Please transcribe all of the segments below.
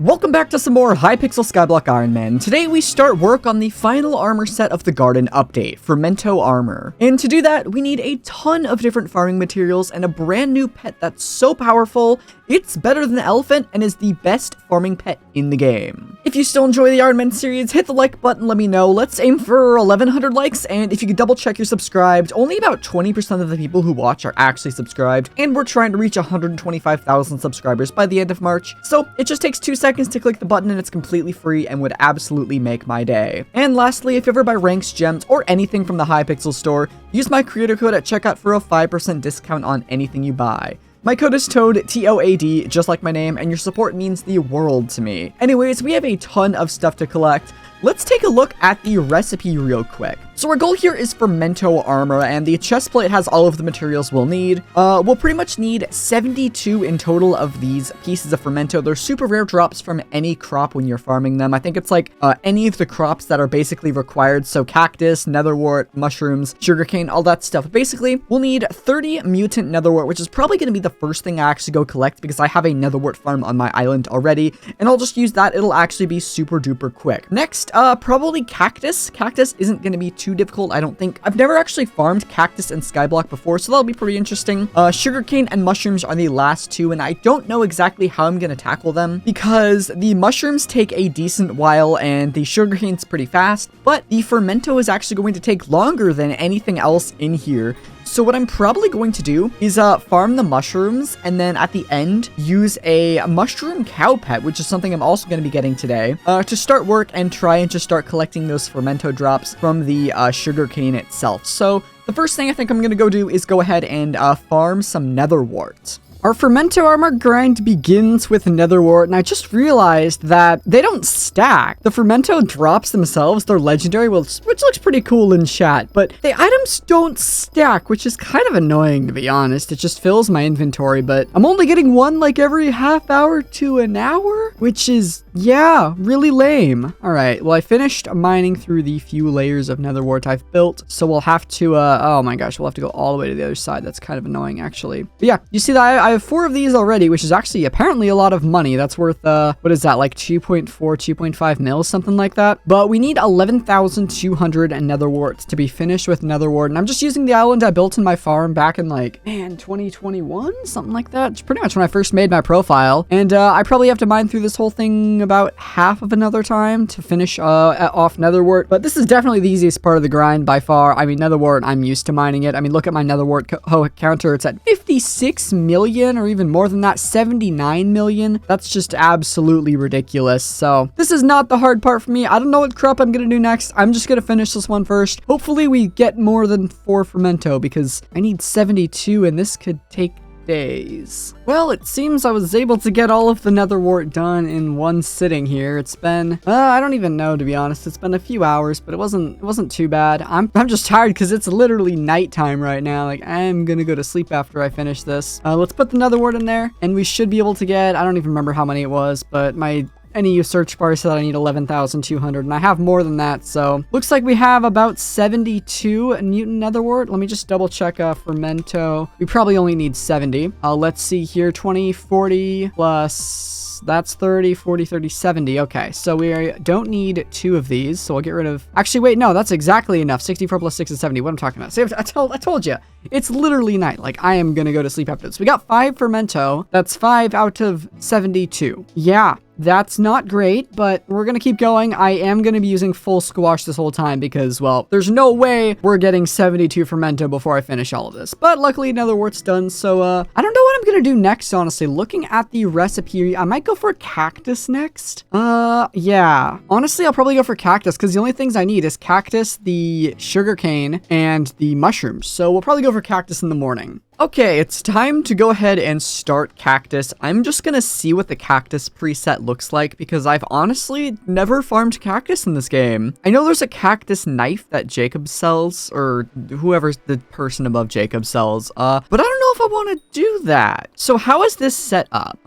Welcome back to some more Hypixel Skyblock IRONMAN. Today we start work on the final armor set of the Garden update, Fermento Armor. And to do that, we need a ton of different farming materials and a brand new pet that's so powerful, it's better than the elephant and is the best farming pet in the game. If you still enjoy the IRONMAN series, hit the like button, let me know. Let's aim for 1100 likes, and if you could double check you're subscribed, only about 20% of the people who watch are actually subscribed, and we're trying to reach 125,000 subscribers by the end of March. So it just takes 2 seconds to click the button and it's completely free and would absolutely make my day. And lastly, if you ever buy ranks, gems, or anything from the Hypixel store, use my creator code at checkout for a 5% discount on anything you buy. My code is TOAD, T-O-A-D, just like my name, and your support means the world to me. Anyways, we have a ton of stuff to collect. Let's take a look at the recipe real quick. So our goal here is Fermento Armor, and the chest plate has all of the materials we'll need. We'll pretty much need 72 in total of these pieces of Fermento. They're super rare drops from any crop when you're farming them. I think it's like any of the crops that are basically required. So cactus, Nether Wart, mushrooms, sugarcane, all that stuff. Basically, we'll need 30 mutant Nether Wart, which is probably going to be the first thing I actually go collect because I have a Nether Wart farm on my island already, and I'll just use that. It'll actually be super duper quick. Next, probably cactus. Cactus isn't going to be too difficult, I don't think. I've never actually farmed cactus in Skyblock before, so that'll be pretty interesting. Sugarcane and mushrooms are the last two, and I don't know exactly how I'm going to tackle them because the mushrooms take a decent while and the sugarcane's pretty fast, but the fermento is actually going to take longer than anything else in here. So what I'm probably going to do is farm the mushrooms and then at the end use a mushroom cow pet, which is something I'm also going to be getting today, to start work and try and just start collecting those fermento drops from the sugarcane itself. So the first thing I think I'm going to go do is go ahead and farm some Nether Wart. Our Fermento Armor grind begins with Nether Wart, and I just realized that they don't stack. The Fermento drops themselves, they're legendary, which looks pretty cool in chat, but the items don't stack, which is kind of annoying, to be honest. It just fills my inventory, but I'm only getting one like every half hour to an hour, which is, yeah, really lame. All right, well, I finished mining through the few layers of Nether Wart I've built, so we'll have to, oh my gosh, we'll have to go all the way to the other side. That's kind of annoying, actually. But yeah, you see that I have 4 of these already, which is actually apparently a lot of money. That's worth, what is that, like 2.4, 2.5 mils, something like that. But we need 11,200 Nether Warts to be finished with Nether Wart. And I'm just using the island I built in my farm back in like, man, 2021, something like that. It's pretty much when I first made my profile. And I probably have to mine through this whole thing about half of another time to finish off Nether Wart. But this is definitely the easiest part of the grind by far. I mean, Nether Wart, I'm used to mining it. I mean, look at my Nether Wart counter. It's at 56 million or even more than that, 79 million. That's just absolutely ridiculous. So this is not the hard part for me. I don't know what crop I'm gonna do next. I'm just gonna finish this one first. Hopefully we get more than 4 fermento because I need 72 and this could take days. Well, it seems I was able to get all of the Nether Wart done in one sitting here. It's been, I don't even know, to be honest. It's been a few hours, but it wasn't too bad. I'm just tired because it's literally nighttime right now. Like, I'm gonna go to sleep after I finish this. Let's put the Nether Wart in there, and we should be able to get, I don't even remember how many it was, but my NEU search bar said I need 11,200, and I have more than that, so looks like we have about 72 mutant Nether Wart. Let me just double check fermento. We probably only need 70. Let's see here, 20, 40 plus, that's 30, 40, 30, 70. Okay, so we don't need 2 of these, so we'll get rid of, actually, wait, no, that's exactly enough. 64 plus 6 is 70. What I'm talking about. See, I told you, it's literally night. Like, I am gonna go to sleep after this. We got 5 fermento. That's 5 out of 72. Yeah. That's not great, but we're gonna keep going. I am gonna be using full squash this whole time because, well, there's no way we're getting 72 fermento before I finish all of this. But luckily, Nether Wart's done, so, I don't know what I'm gonna do next, honestly. Looking at the recipe, I might go for cactus next. Yeah. Honestly, I'll probably go for cactus because the only things I need is cactus, the sugarcane, and the mushrooms. So we'll probably go for cactus in the morning. Okay, it's time to go ahead and start cactus. I'm just gonna see what the cactus preset looks like because I've honestly never farmed cactus in this game. I know there's a cactus knife that Jacob sells, or whoever's the person above Jacob sells, but I don't know if I want to do that. So how is this set up?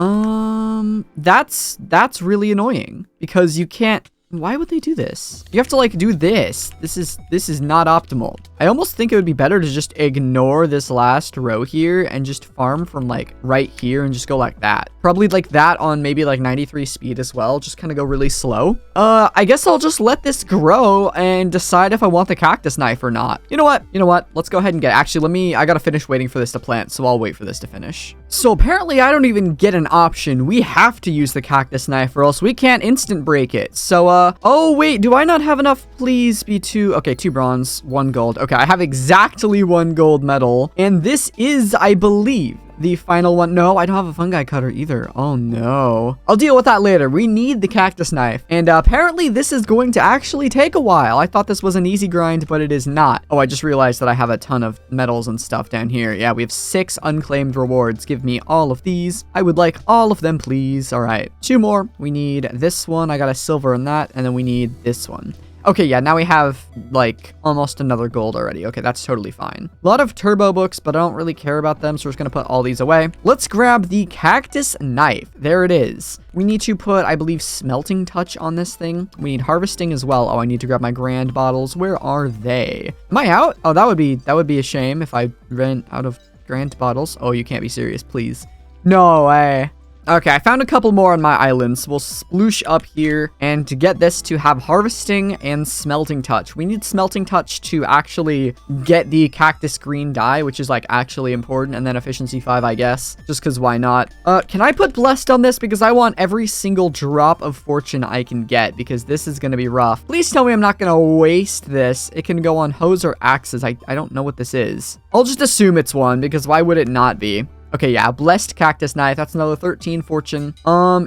That's really annoying because you can't Why would they do this? You have to like do this. This is not optimal. I almost think it would be better to just ignore this last row here and just farm from like right here and just go like that. Probably like that on maybe like 93 speed as well. Just kind of go really slow. I guess I'll just let this grow and decide if I want the cactus knife or not. You know what? Let's go ahead and get it. Actually, I gotta finish waiting for this to plant, so I'll wait for this to finish. So apparently I don't even get an option. We have to use the cactus knife or else we can't instant break it. So, oh wait, do I not have enough? Please be okay, 2 bronze, 1 gold. Okay, I have exactly 1 gold medal. And this is, I believe, the final one. No, I don't have a fungi cutter either. Oh no. I'll deal with that later. We need the cactus knife. And apparently this is going to actually take a while. I thought this was an easy grind, but it is not. Oh, I just realized that I have a ton of medals and stuff down here. Yeah, we have 6 unclaimed rewards. Give me all of these. I would like all of them, please. All right, 2 more. We need this one. I got a silver in that. And then we need this one. Okay, yeah, now we have, like, almost another gold already. Okay, that's totally fine. A lot of turbo books, but I don't really care about them, so we're just gonna put all these away. Let's grab the cactus knife. There it is. We need to put, I believe, smelting touch on this thing. We need harvesting as well. Oh, I need to grab my grand bottles. Where are they? Am I out? Oh, that would be a shame if I ran out of grand bottles. Oh, you can't be serious, please. No way. Okay, I found a couple more on my islands. We'll sploosh up here, and to get this to have harvesting and smelting touch. We need smelting touch to actually get the cactus green dye, which is like actually important, and then efficiency 5, I guess, just because why not? Can I put blessed on this? Because I want every single drop of fortune I can get, because this is going to be rough. Please tell me I'm not going to waste this. It can go on hoes or axes. I don't know what this is. I'll just assume it's one, because why would it not be? Okay, yeah, blessed cactus knife. That's another 13 fortune.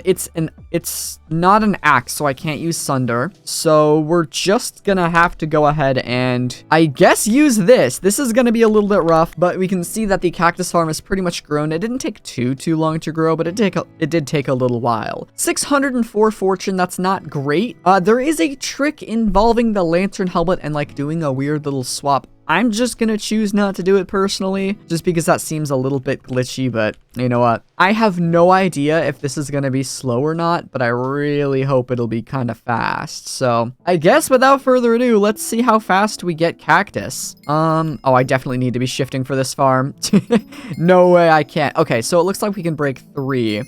It's not an axe, so I can't use sunder. So we're just gonna have to go ahead and, I guess, use this. This is gonna be a little bit rough, but we can see that the cactus farm is pretty much grown. It didn't take too long to grow, but it did take a little while. 604 fortune. That's not great. There is a trick involving the lantern helmet and like doing a weird little swap. I'm just gonna choose not to do it personally, just because that seems a little bit glitchy, but you know what? I have no idea if this is gonna be slow or not, but I really hope it'll be kind of fast. So I guess without further ado, let's see how fast we get cactus. Oh, I definitely need to be shifting for this farm. No way I can't. Okay, so it looks like we can break 3.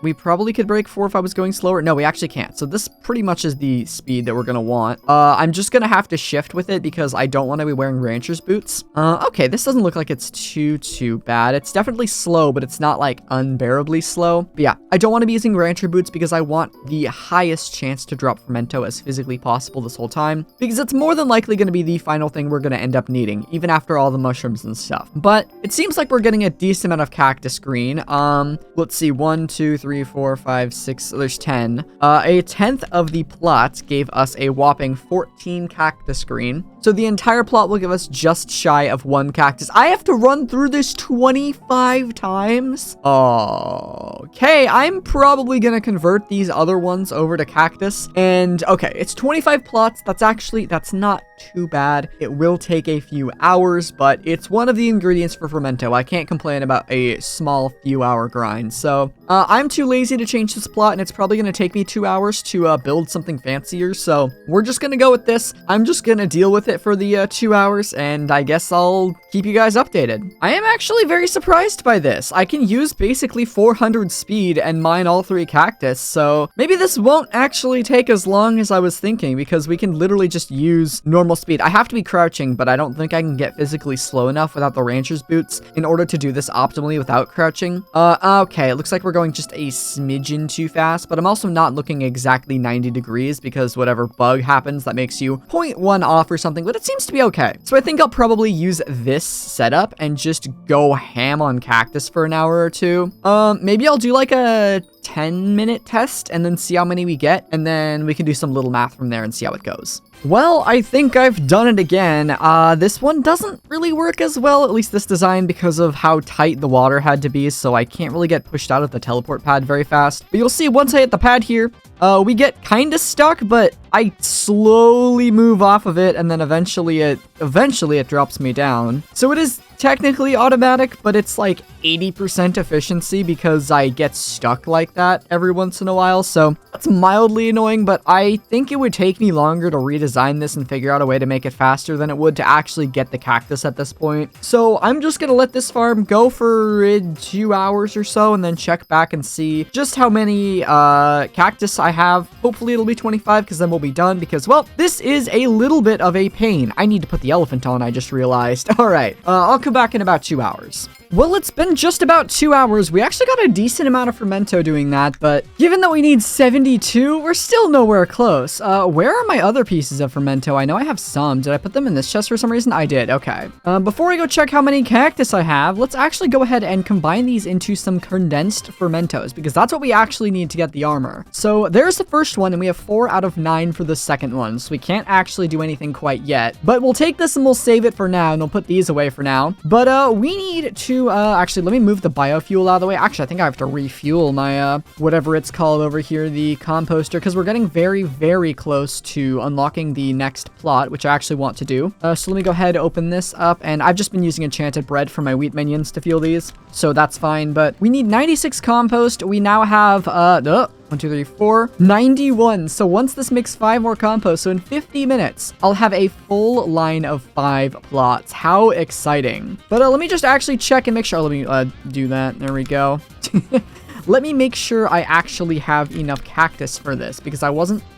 We probably could break 4 if I was going slower. No, we actually can't. So this pretty much is the speed that we're gonna want. I'm just gonna have to shift with it because I don't want to be wearing rancher's boots. Okay, this doesn't look like it's too bad. It's definitely slow, but it's not like unbearably slow. But yeah, I don't want to be using rancher boots because I want the highest chance to drop fermento as physically possible this whole time, because it's more than likely going to be the final thing we're going to end up needing, even after all the mushrooms and stuff. But it seems like we're getting a decent amount of cactus green. Let's see, 1, 2, 3, 4, 5, 6, there's 10. A 10th of the plot gave us a whopping 14 cactus green. So the entire plot will give us just shy of 1 cactus. I have to run through this 25 times? Okay, I'm probably gonna convert these other ones over to cactus. And okay, it's 25 plots. That's not too bad. It will take a few hours, but it's one of the ingredients for fermento. I can't complain about a small few hour grind. So I'm too lazy to change this plot, and it's probably gonna take me 2 hours to build something fancier. So we're just gonna go with this. I'm just gonna deal with it for the 2 hours, and I guess I'll keep you guys updated. I am actually very surprised by this. I can use basically 400 speed and mine all 3 cactus, so maybe this won't actually take as long as I was thinking, because we can literally just use normal speed. I have to be crouching, but I don't think I can get physically slow enough without the rancher's boots in order to do this optimally without crouching. Okay, it looks like we're going just a smidgen too fast, but I'm also not looking exactly 90 degrees because whatever bug happens that makes you 0.1 off or something, but it seems to be okay. So I think I'll probably use this setup and just go ham on cactus for an hour or 2. Maybe I'll do like a 10-minute test and then see how many we get, and then we can do some little math from there and see how it goes. Well, I think I've done it again. This one doesn't really work as well, at least this design, because of how tight the water had to be, so I can't really get pushed out of the teleport pad very fast. But you'll see once I hit the pad here, we get kind of stuck, but I slowly move off of it, and then eventually it drops me down. So it is technically automatic, but it's like 80% efficiency because I get stuck like that every once in a while. So that's mildly annoying, but I think it would take me longer to redesign this and figure out a way to make it faster than it would to actually get the cactus at this point. So I'm just gonna let this farm go for 2 hours or so and then check back and see just how many cactus I have. Hopefully it'll be 25 because then we'll be done because, well, this is a little bit of a pain. I need to put the elephant on, I just realized. All right, I'll come back in about 2 hours. Well, it's been just about 2 hours. We actually got a decent amount of fermento doing that, but given that we need 72, we're still nowhere close. Where are my other pieces of fermento? I know I have some. Did I put them in this chest for some reason? I did. Okay. Before we go check how many cactus I have, let's actually go ahead and combine these into some condensed fermentos, because that's what we actually need to get the armor. So there's the first one, and we have 4 out of 9 for the second one, so we can't actually do anything quite yet. But we'll take this and we'll save it for now, and we'll put these away for now. But we need to actually, let me move the biofuel out of the way. Actually, I think I have to refuel my, whatever it's called over here, the composter, because we're getting very, very close to unlocking the next plot, which I actually want to do. So let me go ahead, open this up, and I've just been using enchanted bread for my wheat minions to fuel these, so that's fine, but we need 96 compost. We now have, 1, 2, 3, 4, 91. So once this makes 5 more compost, so in 50 minutes, I'll have a full line of 5 plots. How exciting. But let me just actually check and make sure. Let me do that. There we go. Let me make sure I actually have enough cactus for this because I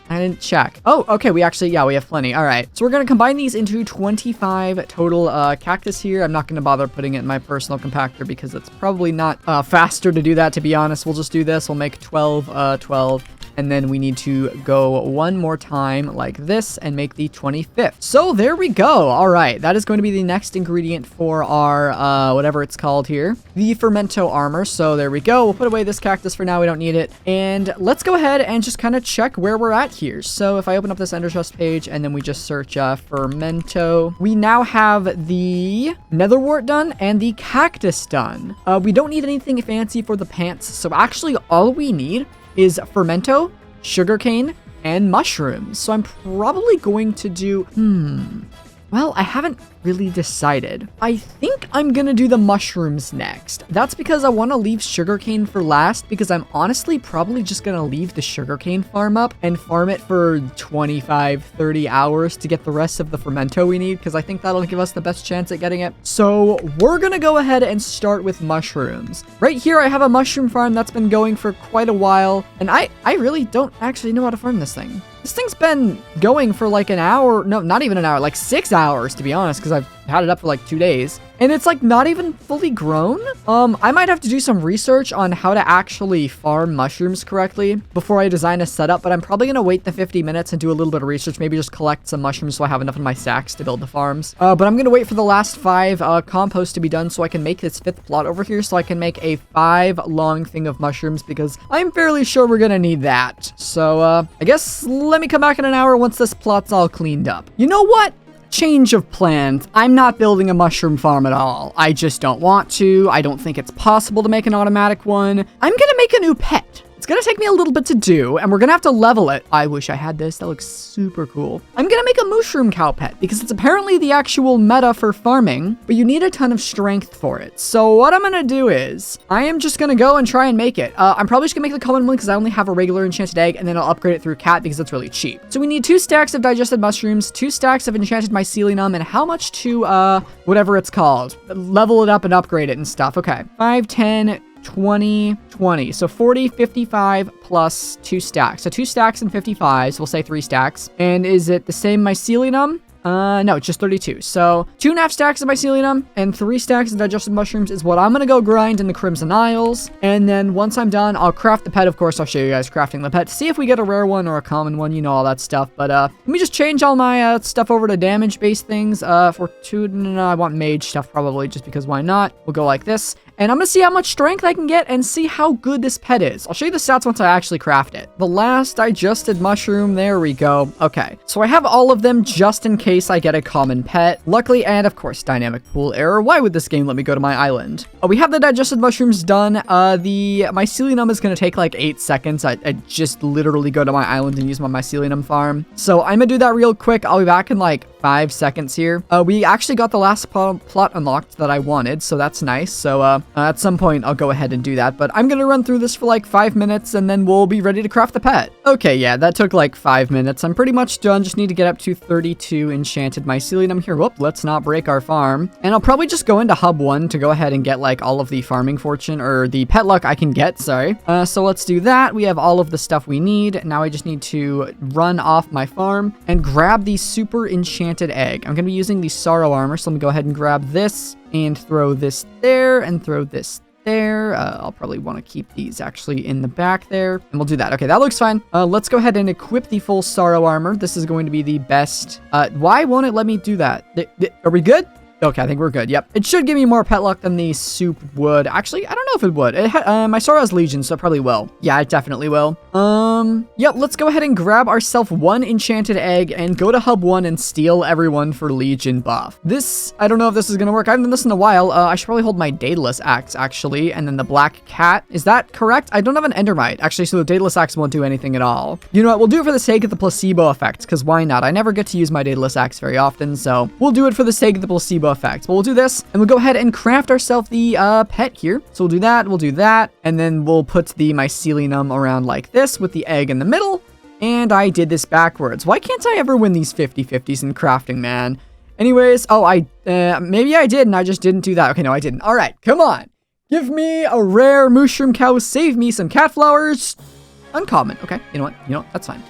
didn't check. Oh, okay. We have plenty. All right. So we're going to combine these into 25 total cactus here. I'm not going to bother putting it in my personal compactor because it's probably not faster to do that, to be honest. We'll just do this. We'll make 12, 12. And then we need to go one more time like this and make the 25th. So there we go. All right. That is going to be the next ingredient for our, whatever it's called here, the fermento armor. So there we go. We'll put away this cactus for now. We don't need it. And let's go ahead and just kind of check where we're at here. So if I open up this Ender Chest page and then we just search fermento, we now have the Nether Wart done and the cactus done. We don't need anything fancy for the pants. So actually all we need is fermento, sugarcane, and mushrooms. So I'm probably going to do, well, I haven't really decided. I think I'm gonna do the mushrooms next. That's because I want to leave sugarcane for last, because I'm honestly probably just gonna leave the sugarcane farm up and farm it for 25, 30 hours to get the rest of the fermento we need, because I think that'll give us the best chance at getting it. So we're gonna go ahead and start with mushrooms. Right here, I have a mushroom farm that's been going for quite a while, and I really don't actually know how to farm this thing. This thing's been going for like an hour. No, not even an hour, like 6 hours, to be honest, because I've had it up for like 2 days. And it's like not even fully grown. I might have to do some research on how to actually farm mushrooms correctly before I design a setup, but I'm probably going to wait the 50 minutes and do a little bit of research, maybe just collect some mushrooms so I have enough in my stacks to build the farms. But I'm going to wait for the last 5 compost to be done so I can make this 5th plot over here, so I can make a 5 long thing of mushrooms, because I'm fairly sure we're going to need that. So I guess let me come back in an hour once this plot's all cleaned up. You know what? Change of plans. I'm not building a mushroom farm at all. I just don't want to. I don't think it's possible to make an automatic one. I'm gonna make a new pet. It's gonna take me a little bit to do, and we're gonna have to level it. I wish I had this. That looks super cool. I'm gonna make a mushroom cow pet because it's apparently the actual meta for farming, but you need a ton of strength for it. So what I'm gonna do is I am just gonna go and try and make it. I'm probably just gonna make the common one because I only have a regular enchanted egg, and then I'll upgrade it through cat because it's really cheap. So we need 2 stacks of digested mushrooms, 2 stacks of enchanted mycelium, and how much to whatever it's called, level it up and upgrade it and stuff. Okay, 5, 10, 20, 20. So 40, 55 plus 2 stacks. So 2 stacks and 55. So we'll say 3 stacks. And is it the same mycelium? No, it's just 32. So 2.5 stacks of mycelium and 3 stacks of digested mushrooms is what I'm gonna go grind in the Crimson Isles. And then once I'm done, I'll craft the pet. Of course, I'll show you guys crafting the pet to see if we get a rare one or a common one, you know, all that stuff. But let me just change all my stuff over to damage-based things. For 2, no, I want mage stuff probably, just because why not? We'll go like this. And I'm gonna see how much strength I can get and see how good this pet is. I'll show you the stats once I actually craft it. The last digested mushroom, there we go. Okay, so I have all of them just in case I get a common pet. Luckily, and of course, dynamic pool error. Why would this game let me go to my island? We have the digested mushrooms done. The mycelium is gonna take like 8 seconds. I just literally go to my island and use my mycelium farm. So I'm gonna do that real quick. I'll be back in like 5 seconds here. We actually got the last plot unlocked that I wanted, so that's nice. So at some point, I'll go ahead and do that. But I'm going to run through this for like 5 minutes, and then we'll be ready to craft the pet. Okay, yeah, that took like 5 minutes. I'm pretty much done. Just need to get up to 32 enchanted mycelium here. Whoop, let's not break our farm. And I'll probably just go into hub 1 to go ahead and get like all of the farming fortune, or the pet luck I can get, sorry. So let's do that. We have all of the stuff we need. Now I just need to run off my farm and grab the super enchanted egg. I'm going to be using the sorrow armor, so let me go ahead and grab this and throw this there and throw this there. I'll probably want to keep these actually in the back there, and we'll do that. Okay, that looks fine. Let's go ahead and equip the full sorrow armor. This is going to be the best. Why won't it let me do that? Are we good? Okay, I think we're good. Yep. It should give me more pet luck than the soup would. Actually, I don't know if it would. My sorrow has legion, so it probably will. Yeah, it definitely will. Yep, let's go ahead and grab ourselves 1 enchanted egg and go to hub 1 and steal everyone for legion buff. This, I don't know if this is gonna work. I haven't done this in a while. I should probably hold my Daedalus axe, actually, and then the black cat. Is that correct? I don't have an endermite, actually, so the Daedalus axe won't do anything at all. You know what? We'll do it for the sake of the placebo effect, because why not? I never get to use my Daedalus axe very often, so we'll do it for the sake of the placebo effect. But we'll do this, and we'll go ahead and craft ourselves the pet here. So we'll do that, and then we'll put the mycelium around like this with the egg in the middle. And I did this backwards. Why can't I ever win these 50-50s in crafting, man? Anyways, oh, maybe I did, and I just didn't do that. Okay, no, I didn't. All right, come on. Give me a rare mushroom cow. Save me some cat flowers. Uncommon. Okay, you know what? That's fine.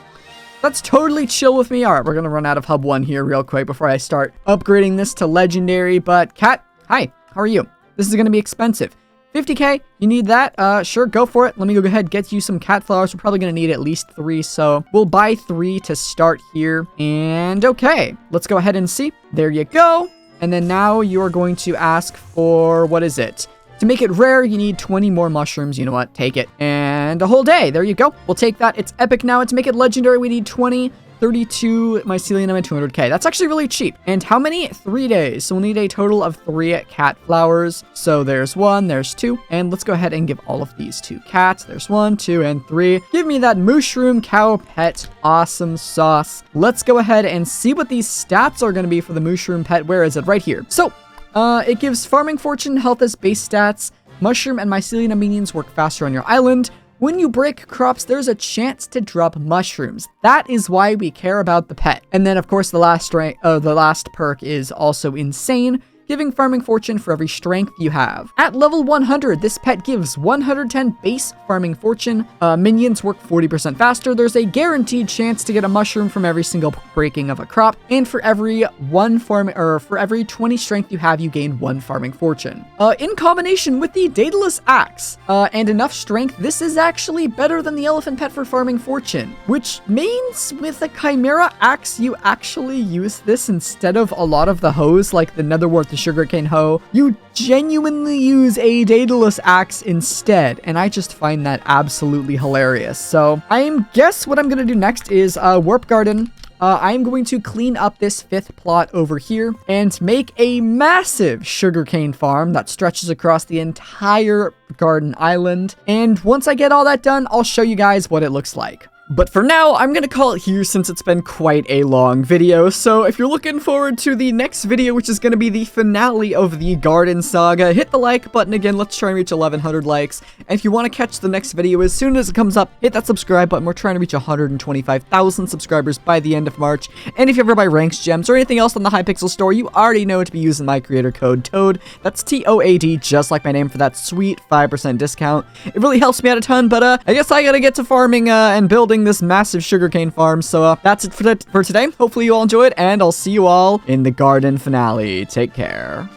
That's totally chill with me. All right, we're going to run out of hub 1 here real quick before I start upgrading this to legendary. But cat, hi, how are you? This is going to be expensive. 50k, you need that? Sure, go for it. Let me go ahead and get you some cat flowers. We're probably going to need at least 3, so we'll buy 3 to start here. And okay, let's go ahead and see. There you go. And then now you're going to ask for, what is it? To make it rare, you need 20 more mushrooms. You know what? Take it. And a whole day. There you go. We'll take that. It's epic now. And to make it legendary, we need 20, 32 mycelium, and 200k. That's actually really cheap. And how many? 3 days. So we'll need a total of 3 cat flowers. So there's 1, there's 2. And let's go ahead and give all of these to cats. There's 1, 2, and 3. Give me that mushroom cow pet. Awesome sauce. Let's go ahead and see what these stats are going to be for the mushroom pet. Where is it? Right here. So it gives farming fortune, health as base stats. Mushroom and mycelium minions work faster on your island. When you break crops, there's a chance to drop mushrooms. That is why we care about the pet. And then, of course, the last perk is also insane, giving farming fortune for every strength you have. At level 100, this pet gives 110 base farming fortune. Minions work 40% faster. There's a guaranteed chance to get a mushroom from every single breaking of a crop. And for every 20 strength you have, you gain 1 farming fortune. In combination with the Daedalus axe and enough strength, this is actually better than the elephant pet for farming fortune, which means with a chimera axe, you actually use this instead of a lot of the hoes like the Nether Wart, the sugarcane hoe. You genuinely use a Daedalus axe instead, and I just find that absolutely hilarious. So guess what I'm gonna do next is warp garden. I'm going to clean up this 5th plot over here and make a massive sugarcane farm that stretches across the entire garden island. And once I get all that done, I'll show you guys what it looks like. But for now, I'm gonna call it here since it's been quite a long video. So if you're looking forward to the next video, which is gonna be the finale of the Garden Saga, hit the like button again. Let's try and reach 1100 likes. And if you want to catch the next video as soon as it comes up, hit that subscribe button. We're trying to reach 125,000 subscribers by the end of March. And if you ever buy ranks, gems, or anything else on the Hypixel store, you already know to be using my creator code TOAD. That's TOAD, just like my name, for that sweet 5% discount. It really helps me out a ton, but I guess I gotta get to farming and building this massive sugarcane farm. So that's it for today. Hopefully you all enjoyed, and I'll see you all in the garden finale. Take care.